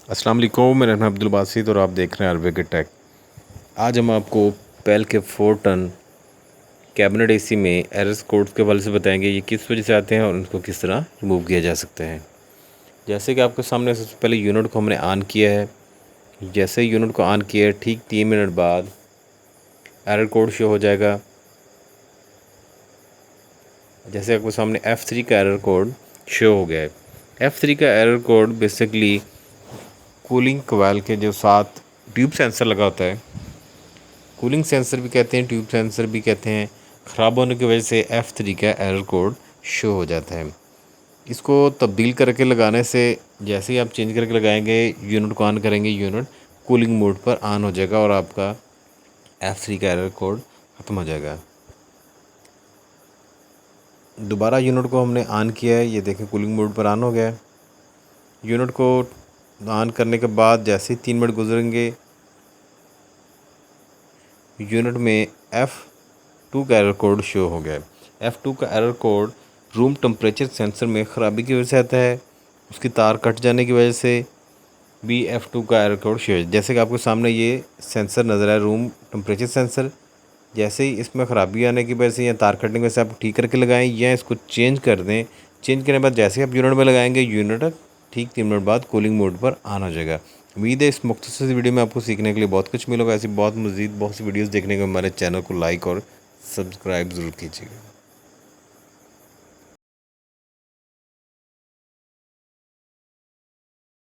अस्सलाम वालेकुम, मेरा नाम अब्दुल बासित और आप देख रहे हैं अरबिक टेक। आज हम आपको पेल के 4 टन कैबिनेट एसी में एरर्स कोड्स के हवाले से बताएंगे, ये किस वजह से आते हैं और उनको किस तरह रिमूव किया जा सकता है। जैसे कि आपके सामने सबसे पहले यूनिट को हमने ऑन किया है। जैसे ही यूनिट को ऑन किया है, ठीक 3 मिनट बाद एरर कोड शो हो जाएगा। जैसे आपके सामने F3 का एरर कोड शो हो गया है। F3 का error code basically cooling coil के जो साथ ट्यूब सेंसर लगा होता है, कूलिंग सेंसर भी कहते हैं, ट्यूब सेंसर भी कहते हैं, ख़राब होने की वजह से F3 का एरर कोड शो हो जाता है। इसको तब्दील करके लगाने से, जैसे ही आप चेंज करके लगाएंगे, यूनिट को ऑन करेंगे, यूनिट कूलिंग मोड पर ऑन हो जाएगा और आपका F3 का एरर कोड ख़त्म हो जाएगा। दोबारा यूनिट को हमने ऑन किया है, ये देखें कूलिंग मोड पर ऑन हो गया है। यूनिट को ऑन करने के बाद जैसे ही 3 मिनट गुजरेंगे, यूनिट में F2 का एरर कोड शो हो गया है। F2 का error code room temperature sensor में ख़राबी की वजह से आता है। उसकी तार कट जाने की वजह से भी F2 का एरर कोड शो है। जैसे कि आपके सामने ये सेंसर नज़र है, रूम टेम्परेचर सेंसर। जैसे ही इसमें ख़राबी आने की वजह से या तार कटने की वजह से आप ठीक करके लगाएं या इसको चेंज कर दें। चेंज करने के बाद जैसे ही आप यूनिट में लगाएंगे, यूनिट ठीक 3 मिनट बाद कूलिंग मोड पर ऑन हो जाएगा। उम्मीद है इस मुख्तसर वीडियो में आपको सीखने के लिए बहुत कुछ मिलेगा। ऐसी बहुत सी वीडियोस देखने को हमारे चैनल को लाइक और सब्सक्राइब ज़रूर कीजिएगा।